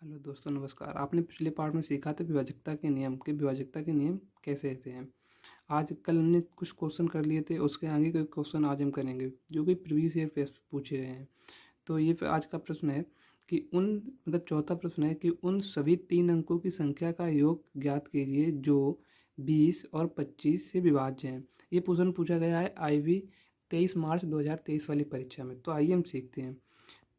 Hello दोस्तों, नमस्कार। आपने पिछले पार्ट में सीखा था विभाजकता के नियम विभाजकता के नियम कैसे ऐसे हैं। आज कल हमने कुछ क्वेश्चन कर लिए थे, उसके आगे के क्वेश्चन आज हम करेंगे जो कि प्रीवियस ईयर पे पूछे गए हैं। तो ये आज का प्रश्न है कि चौथा प्रश्न है कि उन सभी 3 अंकों की संख्या का योग ज्ञात कीजिए जो 20 और 25 से विभाज्य हैं। ये प्रश्न पूछा गया है IB 23 मार्च 2023 वाली परीक्षा में। तो आइए हम सीखते हैं।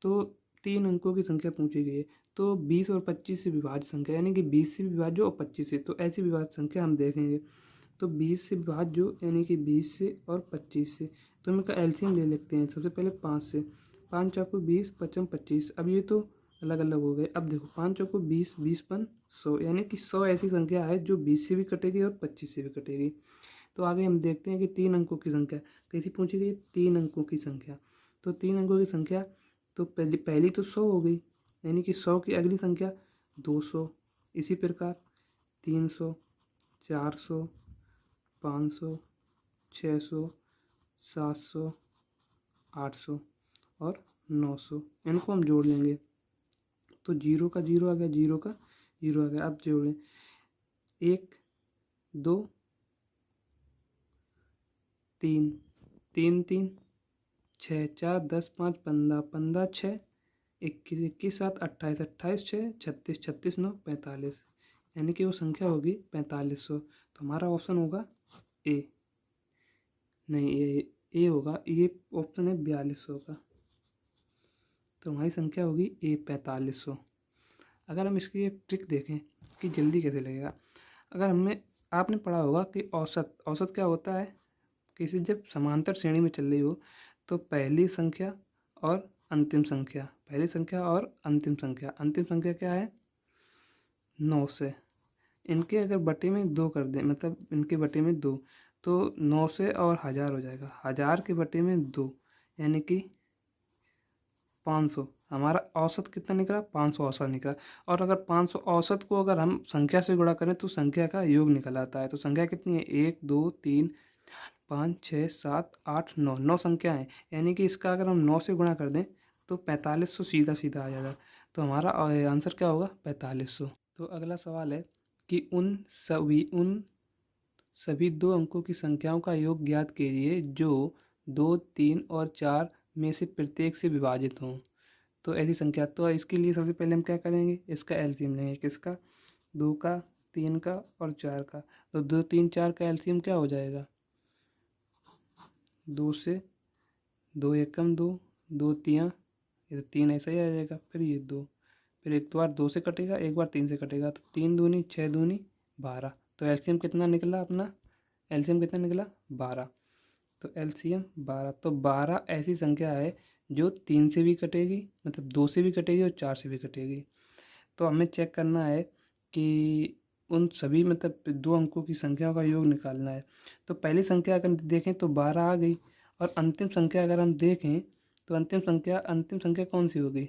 तो 3 अंकों की संख्या पूछी गई है, तो 20 और 25 से विभाज्य संख्या, यानी कि 20 से विभाज्य और 25 से, तो ऐसी विभाज्य संख्या हम देखेंगे। तो 20 से विभाज्य यानी कि 20 से और 25 से, तो हम इनका एलसीएम ले लेते हैं। सबसे पहले 5 से, 5 चौको 20, 55 25। अब ये तो अलग अलग हो गए। अब देखो 5 चौको 20, 20 पन 100, यानी कि 100 ऐसी संख्या है जो 20 से भी कटेगी और 25 से भी कटेगी। तो आगे हम देखते हैं कि 3 अंकों की संख्या कैसी पूछी गई। 3 अंकों की संख्या, तो 3 अंकों की संख्या, तो पहली तो 100 हो गई, यानी कि 100 की अगली संख्या 200। इसी प्रकार 300, 400, 500, 600, 700, 800 और 900। इनको हम जोड़ लेंगे तो 0 का 0 आ गया, 0 का 0 आ गया। अब जोड़ें 1 2 3, 3 3 6 4 10 5 15 15 6 21 21 7 28 28 6 36 36 9 45, यानी कि वो संख्या होगी 4500। तो हमारा ऑप्शन होगा ए। नहीं, ए होगा, ये ऑप्शन है 4200 का। तो हमारी संख्या होगी ए 4500। अगर हम इसकी एक ट्रिक देखें कि जल्दी कैसे लगेगा। अगर हमें आपने पढ़ा होगा कि औसत क्या होता है। किसी जब समांतर श्रेणी में चल रही हो तो पहली संख्या और अंतिम संख्या, पहली संख्या और अंतिम संख्या, अंतिम संख्या क्या है 9 से, इनके अगर बटे में 2 कर दें, मतलब इनके बटे में 2, तो 9 से और 1000 हो जाएगा। 1000 के बटे में 2, यानी कि 500। हमारा औसत कितना निकला, 500 औसत निकला। और अगर 500 औसत को अगर हम संख्या से गुणा करें तो संख्या का योग निकल आता है। तो संख्या कितनी है 1 2 3 5 6 7 8 9, 9 संख्या है, यानी कि इसका अगर हम 9 से गुणा कर दें तो 4500 सीधा सीधा आ जाएगा। तो हमारा आंसर क्या होगा 4500। तो अगला सवाल है कि उन सभी 2 अंकों की संख्याओं का योग ज्ञात कीजिए जो 2 3 और 4 में से प्रत्येक से विभाजित हों। तो ऐसी संख्या, तो इसके लिए सबसे पहले हम क्या करेंगे, इसका एलसीएम लेंगे। किसका, 2 का, 3 का और 4 का। तो 2 3 4 का एलसीएम क्या हो जाएगा, 2 से 2 एकम 2, 2 तियाँ, ये तो 3 ऐसा ही आ जाएगा। फिर ये 2, फिर एक बार 2 से कटेगा, एक बार 3 से कटेगा, तो 3 दूनी 6 दूनी 12। तो एलसीएम कितना निकला अपना, एलसीएम कितना निकला 12। तो एलसीएम 12। तो 12 ऐसी संख्या है जो 3 से भी कटेगी, मतलब 2 से भी कटेगी और 4 से भी कटेगी। तो हमें चेक करना है कि उन सभी, मतलब 2 अंकों की संख्याओं का योग निकालना है। तो पहली संख्या अगर देखें तो 12 आ गई, और अंतिम संख्या अगर हम देखें तो अंतिम संख्या कौन सी होगी,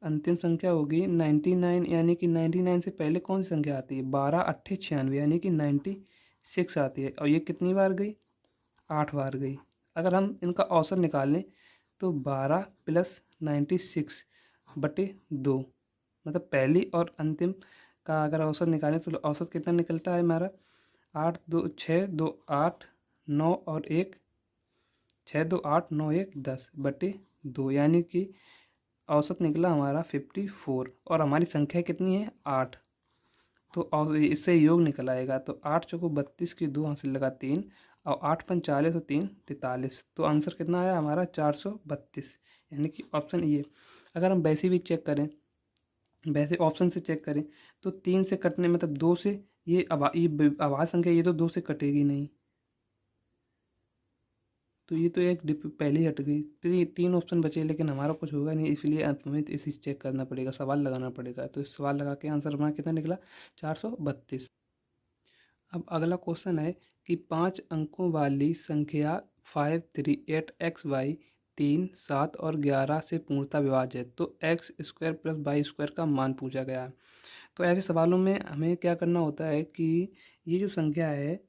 अंतिम संख्या होगी 99, यानी कि 99 से पहले कौन सी संख्या आती है, 12 8 96, यानी कि 96 आती है। और ये कितनी बार गई, 8 बार गई। अगर हम इनका औसत निकाल लें तो 12 प्लस 96 बटे 2, मतलब पहली और अंतिम का अगर औसत निकालें तो औसत कितना निकलता है हमारा, 8 2 6 2 8 9 और 1 6 2 8 9 1 10 बटे 2, यानी कि औसत निकला हमारा 54। और हमारी संख्या कितनी है 8। तो और इससे योग निकल आएगा। तो 8 चौको 32 की 2 हासिल लगा 3, और 8 पंच 40 और 3 43। तो आंसर कितना आया हमारा 432, यानी कि ऑप्शन ये। अगर हम वैसे भी चेक करें, वैसे ऑप्शन से चेक करें तो 3 से कटने, मतलब 2 से, ये आवाज संख्या ये तो 2 से कटेगी नहीं, तो ये तो एक पहले ही हट गई। फिर ये 3 ऑप्शन बचे, लेकिन हमारा कुछ होगा नहीं, इसलिए हमें इसी चेक करना पड़ेगा, सवाल लगाना पड़ेगा। तो इस सवाल लगा के आंसर हमारा कितना निकला 432। अब अगला क्वेश्चन है कि 5 अंकों वाली संख्या 538xy 3 7 और 11 से पूर्णतः विभाज्य है, तो X square plus Y square का मान पूछा गया है। तो ऐसे सवालों में हमें क्या करना होता है कि ये जो संख्या है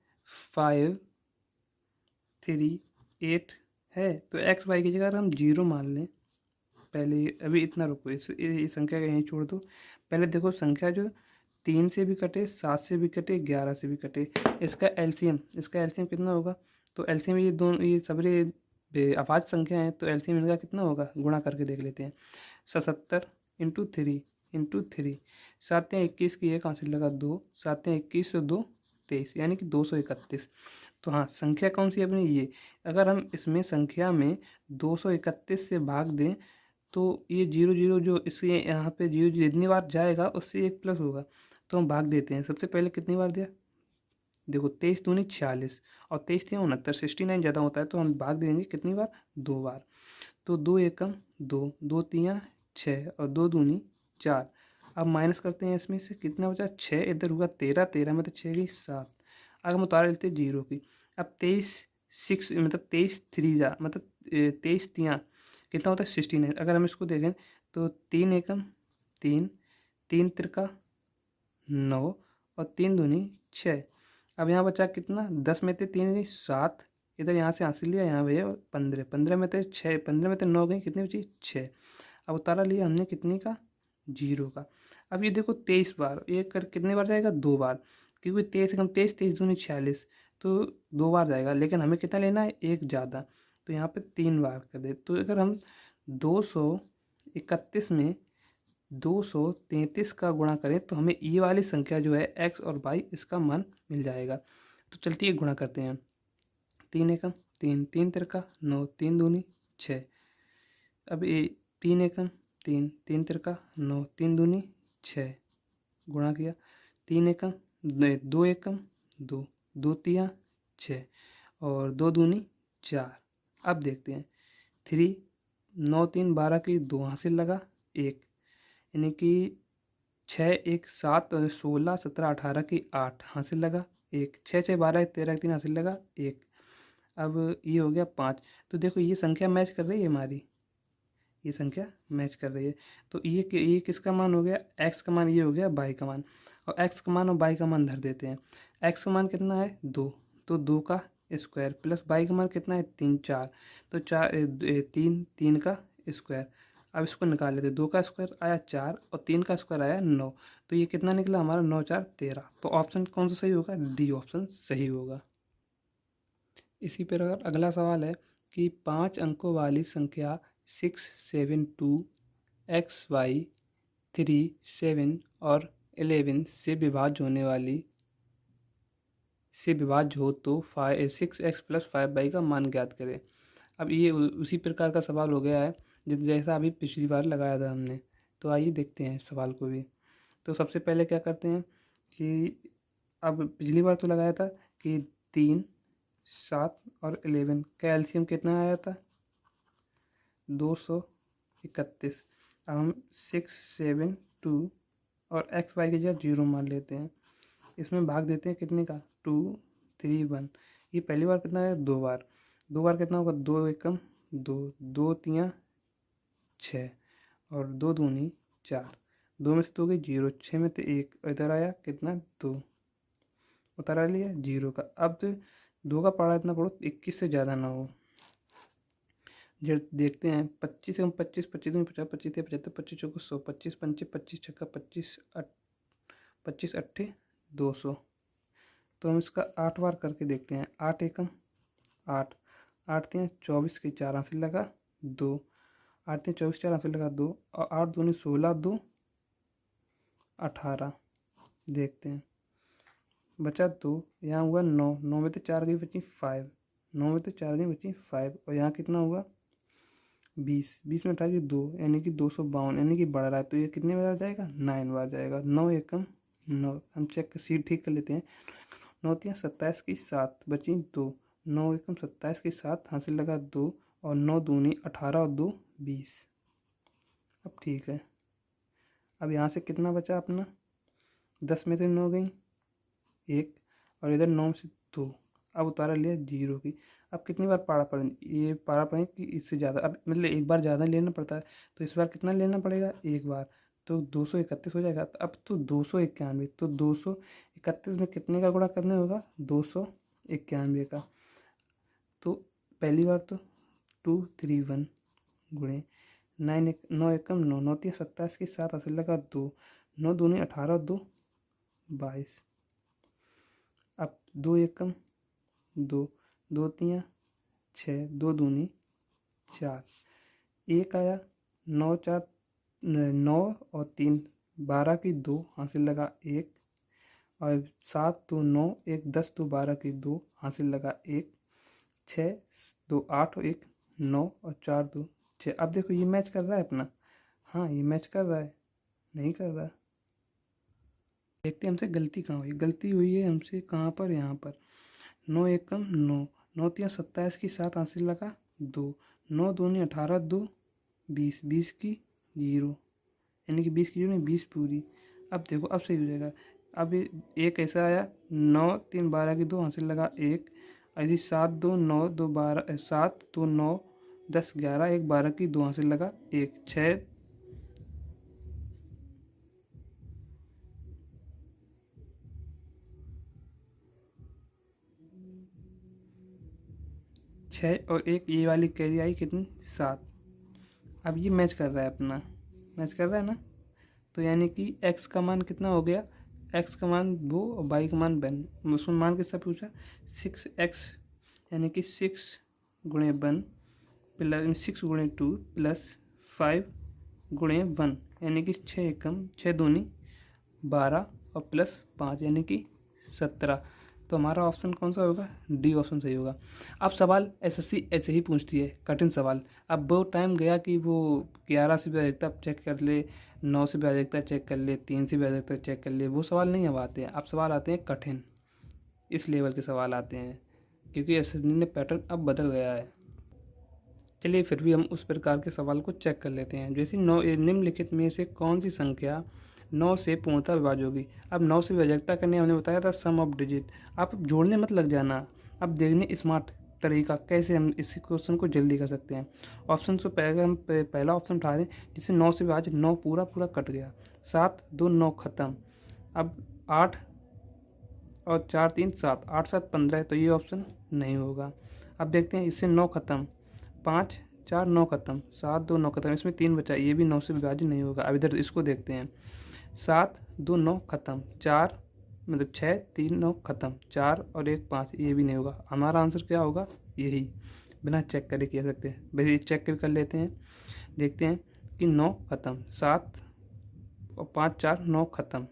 538 है, तो एक्स वाई की जगह अगर हम 0 मान लें, पहले अभी इतना रुको, इस संख्या का यहीं छोड़ दो। पहले देखो संख्या जो 3 से भी कटे, 7 से भी कटे, 11 से भी कटे, इसका एलसीएम कितना होगा? तो एलसीएम ये दोनों ये सबरे अभाज्य संख्या है, तो एलसीएम इनका कितना होगा गुणा करके देख लेते हैं। 77 इंटू 3 7 या 21 की एक हासिल लगा 2, 7 या 21 तो 2 23 यानी कि 231। तो हाँ संख्या कौन सी अपनी ये, अगर हम इसमें संख्या में 231 से भाग दें तो ये 0 जो इसके यहाँ पे 0 जितनी बार जाएगा उससे 1 प्लस होगा, तो हम भाग देते हैं। सबसे पहले कितनी बार दिया, देखो 23 दूनी 46 और 23 3 69, 69 ज़्यादा होता है तो हम भाग देंगे कितनी बार, 2 बार। तो 2 एकम 2, 2 तियाँ 6 और 2 दूनी 4। अब माइनस करते हैं, इसमें से कितना बचा, 6 इधर हुआ 13, 13 में तो 6 गई 7। अगर हम उतार लेते 0 की, अब 23 6 मतलब 23 3 जा मतलब 23 तियाँ कितना होता है 69। अगर हम इसको देखें तो 3 एकम 3, 3 तिरका 9 और 3 दूनी 6। अब यहाँ बचा कितना, 10 में से 3 गई 7, इधर यहाँ से हासिल लिया, यहाँ भैया 15, 15 में से 6, 15 में से 9 गई, कितनी बची 6। अब उतारा लिया हमने कितनी का, 0 का। अब ये देखो 23 बार, ये कर कितनी बार जाएगा, 2 बार, क्योंकि 23 कम 23, 23 दूनी 46 तो 2 बार जाएगा, लेकिन हमें कितना लेना है, 1 ज़्यादा, तो यहाँ पे 3 बार कर दे। तो अगर हम 231 में 233 का गुणा करें तो हमें ये वाली संख्या जो है x और y इसका मान मिल जाएगा। तो चलती है गुणा करते हैं, 3 एकम 3, 3 तिरका 9, 3 दूनी 6। अब ये 3 एकम 3, 3 तिरका 9, 3 दूनी 6 गुणा किया, 3 एकम 2 एकम 2, 2 तिया 6 और 2 दूनी 4। अब देखते हैं 3 9 3 12 की 2 हासिल लगा 1, यानी कि 6 1 7 और 16 17 18 की 8 हासिल लगा 1, 6 6 12 13 3 हासिल लगा 1। अब ये हो गया 5। तो देखो ये संख्या मैच कर रही है हमारी, ये संख्या मैच कर रही है। तो ये किसका मान हो गया, x का मान, ये हो गया y का मान। और x का मान और y का मान धर देते हैं। x का मान कितना है 2, तो 2 का स्क्वायर प्लस y का मान कितना है 3 4, तो 3 3 का स्क्वायर। अब इसको निकाल लेते हैं, 2 का स्क्वायर आया 4 और 3 का स्क्वायर आया 9, तो ये कितना निकला हमारा 9 4 13। तो ऑप्शन कौन सा सही होगा, डी ऑप्शन सही होगा। इसी प्रकार अगला सवाल है कि 5 अंकों वाली संख्या 6 7 2 x y 3 7 और 11 से विभाज्य हो तो 6x प्लस 5y का मान ज्ञात करें। अब ये उसी प्रकार का सवाल हो गया है जैसा अभी पिछली बार लगाया था हमने। तो आइए देखते हैं सवाल को भी। तो सबसे पहले क्या करते हैं कि अब पिछली बार तो लगाया था कि 3 7 और 11 का एलसीएम कितना आया था 231। अब हम 6 7 2 और एक्स वाई की जगह 0 मान लेते हैं, इसमें भाग देते हैं कितने का 2 3 1। ये पहली बार कितना है 2 बार, 2 बार कितना होगा 2 एकम 2, 2 तियाँ 6 और 2 दूनी 4, 2 में से 2 गई 0, 6 में तो 1 और इधर आया कितना 2, उतारा लिया 0 का। अब 2 का पढ़ा इतना पढ़ो 21 से ज़्यादा ना हो। जब देखते हैं 25 से 25 25 दूनी 50, 25 से 75, 25 चौको 100, 25 पंचे 25 छक्का 25 25 अट्ठे 200। तो हम इसका 8 बार करके देखते हैं। 8 एकम 8, 8 3 24 की 4 हासिल लगा 2, 8 3 24 4 हासिल लगा 2 और 8 दूनी 16 2 18। देखते हैं बचा 2, यहाँ हुआ 9, 9 में से 4 गई बची 5, 9 में से 4 गई बची 5 और यहाँ कितना हुआ 20, 20 में 18 की 2 यानी कि 252, यानी कि बढ़ रहा है। तो ये कितने बार जाएगा 9 बार जाएगा। 9 एकम 9, हम चेक सीट ठीक कर लेते हैं। 9 3 27 की 7 बची 2, 9 एकम 27 की 7 हासिल लगा 2 और 9 दूनी 18 और 2 20। अब ठीक है, अब यहाँ से कितना बचा अपना 10 में से 9 गई 1 और इधर 9 से 2। अब उतारा लिया 0 की। अब कितनी बार पारा पड़े, ये पारा पड़े कि इससे ज़्यादा, अब मतलब एक बार ज़्यादा लेना पड़ता है, तो इस बार कितना लेना पड़ेगा एक बार, तो 231 हो जाएगा। अब तो 291, तो 231 में कितने का गुणा करने होगा 291 का। तो पहली बार तो 2 3 1 गुणे 9 एकम 9, 9 3 27 की 7 हासिल लगा 2, 9 दूनी 18 2 22। अब 2 एकम 2, 2 3 6, 2 दूनी 4, एक आया 9 4 9 और 3 12 की 2 हासिल लगा 1, और 7 2 9 1 10 2 12 की 2 हासिल लगा 1, 6 2 8 और 1 9 और 4 2 6। अब देखो ये मैच कर रहा है अपना, हाँ ये मैच कर रहा है, नहीं कर रहा। देखते हैं हमसे गलती कहाँ हुई। गलती हुई है हमसे कहाँ पर, यहाँ पर 9 एकम 9, 9 3 27 की 7 हासिल लगा 2, 9 दूनी 18 2 20, 20 की 0, यानी कि 20 की 0 नहीं 20 पूरी। अब देखो अब सही हो जाएगा। अब एक ऐसा आया 9 3 12 की 2 हासिल लगा 1, ऐसी 7 2 9 2 12 7 2 9 10 11 1 12 की 2 हासिल लगा 1, 6 और 1 ये वाली कैरी आई कितनी 7। अब ये मैच कर रहा है अपना, मैच कर रहा है ना, तो यानी कि x का मान कितना हो गया, x का मान वो और y का मान वन। उसमें मान किससे पूछा 6x, यानी कि 6 गुणे 1 प्लस 6 गुणे 2 प्लस 5 गुणे 1, यानी कि 6 एकम 6 दूनी 12 और प्लस 5 यानी कि 17। तो हमारा ऑप्शन कौन सा होगा, डी ऑप्शन सही होगा। अब सवाल एसएससी ऐसे ही पूछती है, कठिन सवाल। अब बहुत टाइम गया कि वो 11 से भी अधिकता चेक कर ले, 9 से भी अधिकता चेक कर ले, 3 से भी अधिकता चेक कर ले, वो सवाल नहीं अब आते हैं। अब सवाल आते हैं कठिन, इस लेवल के सवाल आते हैं, क्योंकि एसएससी ने पैटर्न अब बदल गया है। चलिए फिर भी हम उस प्रकार के सवाल को चेक कर लेते हैं। जैसे निम्नलिखित में से कौन सी संख्या 9 से पूर्णतः विभाज्य होगी। अब 9 से विभाज्यता करने हमने बताया था सम ऑफ डिजिट। आप जोड़ने मत लग जाना, अब देखने स्मार्ट तरीका कैसे हम इस क्वेश्चन को जल्दी कर सकते हैं। ऑप्शन से पहले हम पहला ऑप्शन उठा दें, जिससे 9 से विभाज्य 9 पूरा पूरा कट गया, 7 2 9 खत्म। अब 8 और 4 3 7, 8 7 15, तो ये ऑप्शन नहीं होगा। अब देखते हैं इससे 9 खत्म, 5 4 9 खत्म, 7 2 9 खत्म, इसमें 3 बचा, ये भी 9 से विभाज्य नहीं होगा। अब इधर इसको देखते हैं, 7 2 9 खत्म, 4 मतलब 6 3 9 खत्म, 4 और 1 5, ये भी नहीं होगा। हमारा आंसर क्या होगा, यही बिना चेक करे कह सकते हैं। वैसे चेक कर लेते हैं, देखते हैं कि 9 खत्म, 7 और 5 4 9 खत्म,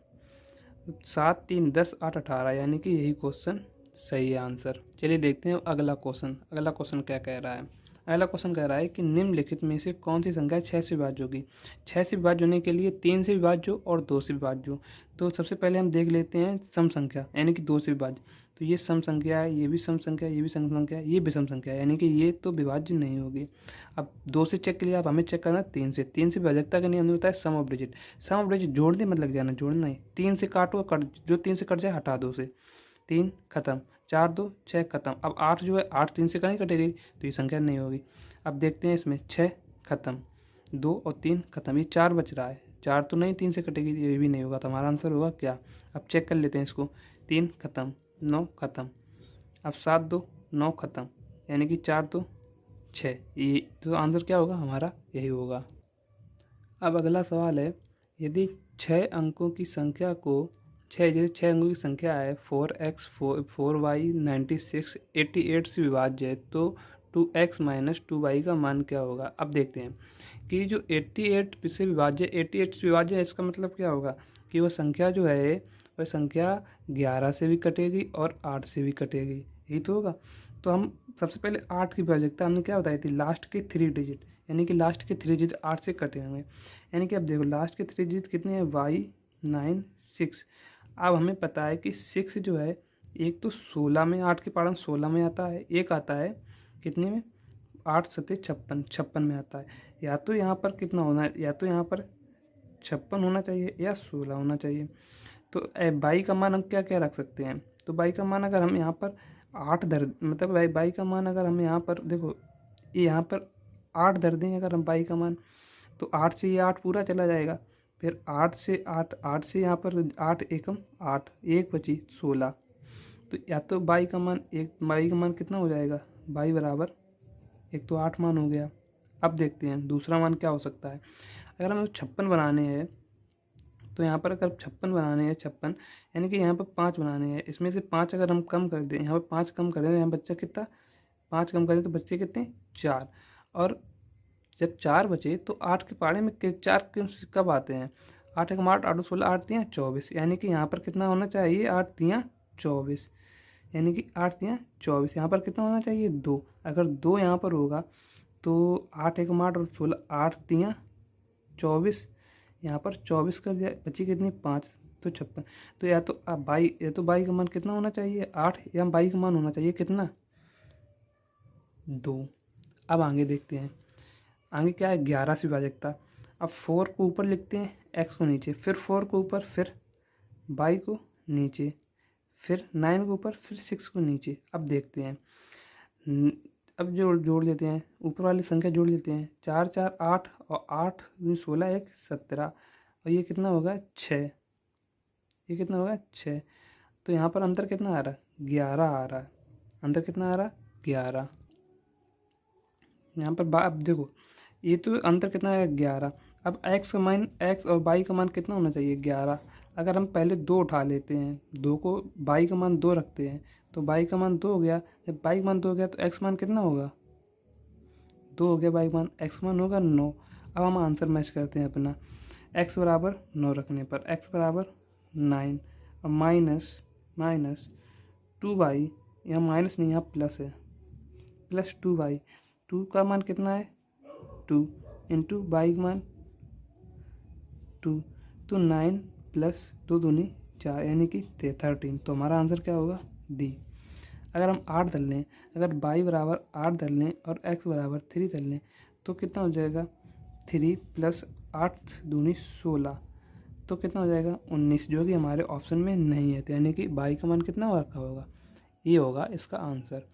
7 3 10 8 18, यानी कि यही क्वेश्चन सही है आंसर। चलिए देखते हैं अगला क्वेश्चन। अगला क्वेश्चन क्या कह रहा है। अगला क्वेश्चन कह रहा है कि निम्नलिखित में से कौन सी संख्या 6 से विभाज्य होगी। 6 से विभाज्य होने के लिए 3 से विभाज्य और 2 से विभाज्य। तो सबसे पहले हम देख लेते हैं सम संख्या, यानी कि 2 से विभाज्य। तो ये सम संख्या है, ये भी सम संख्या है, ये भी सम संख्या है, ये भी सम संख्या है, यानी कि ये तो विभाज्य नहीं होगी। अब 2 से चेक के लिए आप हमें चेक करना 3 से। 3 से विभाजकता का नियम हमने बताया sum of digit. Sum of digit जोड़ने मत लग जाना, जोड़ना ही। 3 से काटो, कट जो 3 से कट जाए हटा दो से, 3 खत्म, 4 2 6 खत्म। अब 8 जो है 8 3 से कहीं कटेगी, तो ये संख्या नहीं होगी। अब देखते हैं इसमें 6 खत्म, 2 और 3 खत्म, ये 4 बच रहा है, 4 तो नहीं 3 से कटेगी, ये भी नहीं होगा। तो हमारा आंसर होगा क्या, अब चेक कर लेते हैं इसको। 3 खत्म, 9 खत्म, अब 7 2 9 खत्म, यानी कि 4 2 6, ये तो आंसर क्या होगा हमारा, यही होगा। अब अगला सवाल है, यदि 6 अंकों की संख्या को 6 अंकों की संख्या है 4x 4y 96 88 से विभाज्य है, तो 2x माइनस 2y का मान क्या होगा। अब देखते हैं कि जो 88 से विभाज्य 88 से विभाज्य है, इसका मतलब क्या होगा कि वह संख्या जो है वह संख्या 11 से भी कटेगी और 8 से भी कटेगी, यही तो होगा। तो हम सबसे पहले 8 की विभाज्यता हमने क्या बताई थी, लास्ट के 3 डिजिट, यानी कि लास्ट के 3 डिजिट 8 से कटे होंगे। यानी कि अब देखो लास्ट के 3 डिजिट कितने हैं, y 9 6। अब हमें पता है कि 6 जो है, एक तो 16 में, 8 के पारण 16 में आता है, एक आता है कितने में, 8 सत्ते 56 56 में आता है। या तो यहाँ पर कितना होना है, या तो यहाँ पर 56 होना चाहिए या 16 होना चाहिए। तो बाई का मान हम क्या क्या रख सकते हैं, तो बाई का मान अगर हम यहाँ पर 8 धर, मतलब बाई का मान अगर हम यहाँ पर देखो, ये यहाँ पर 8 धर दें अगर हम बाई का मान, तो 8 से ये 8 पूरा चला जाएगा, फिर 8 से 8, 8 से यहाँ पर 8 एकम 8, एक बची 16। तो या तो बाई का मान कितना हो जाएगा, बाई बराबर, एक तो 8 मान हो गया, अब देखते हैं दूसरा मान क्या हो सकता है। अगर हमें 56 बनाने हैं तो यहाँ पर अगर 56 बनाने हैं, 56 यानी कि यहाँ पर 5 बनाने हैं, इसमें से 5 अगर हम कम कर दें, यहाँ पर 5 कम कर दें तो यहाँ बच्चा कितना, 5 कम कर दें तो बच्चे कितने 4। और जब 4 बचे तो 8 के पाड़े में 4 कब आते हैं, 8 एक 8, 8 16, 8 3 24, यानी कि यहाँ पर कितना होना चाहिए, 8 3 24, यानी कि 8 3 24, यहाँ पर कितना होना चाहिए 2। अगर 2 यहाँ पर होगा तो 8 एक 8 और 16, 8 3 24, यहाँ पर 24 कर दिया, बची कितनी 5, तो 56। तो या तो बाई का मान कितना होना चाहिए 8, या बाई का मान होना चाहिए कितना 2। अब आगे देखते हैं, आगे क्या है 11 से विभाजकता। अब 4 को ऊपर लिखते हैं, x को नीचे, फिर 4 को ऊपर, फिर y को नीचे, फिर 9 को ऊपर, फिर 6 को नीचे। अब देखते हैं, अब जोड़ लेते हैं, ऊपर वाली संख्या जोड़ लेते हैं, 4 4 8 और 8 16 1 17, और ये कितना होगा 6, ये कितना होगा 6। तो यहाँ पर अंतर कितना आ रहा है 11 आ रहा है, अंतर कितना आ रहा है 11। यहाँ पर अब देखो ये तो अंतर कितना है 11। अब x और y का मान कितना होना चाहिए 11। अगर हम पहले 2 उठा लेते हैं, 2 को y का मान 2 रखते हैं तो y का मान 2 हो गया। जब y का मान 2 हो गया तो x मान कितना होगा 2 हो गया, y मान x मान होगा 9। अब हम आंसर मैच करते हैं अपना, x बराबर 9 रखने पर x बराबर 9 और माइनस 2y, यहाँ माइनस नहीं यहाँ प्लस है, प्लस 2y, 2 का मान कितना है 2 इंटू बाई का मान 2, तो 9 प्लस 2 दूनी 4, यानी कि 13। तो हमारा आंसर क्या होगा डी। अगर हम 8 धर लें, अगर y बराबर 8 धर लें और x बराबर 3 धर लें तो कितना हो जाएगा 3 प्लस 8 दूनी 16, तो कितना हो जाएगा 19, जो कि हमारे ऑप्शन में नहीं है। तो यानी कि y का मान कितना होगा, ये होगा इसका आंसर।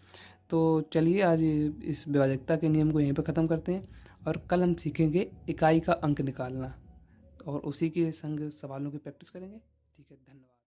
तो चलिए आज इस विभाजकता के नियम को यहीं पर ख़त्म करते हैं, और कल हम सीखेंगे इकाई का अंक निकालना, और उसी के संग सवालों की प्रैक्टिस करेंगे। ठीक है, धन्यवाद।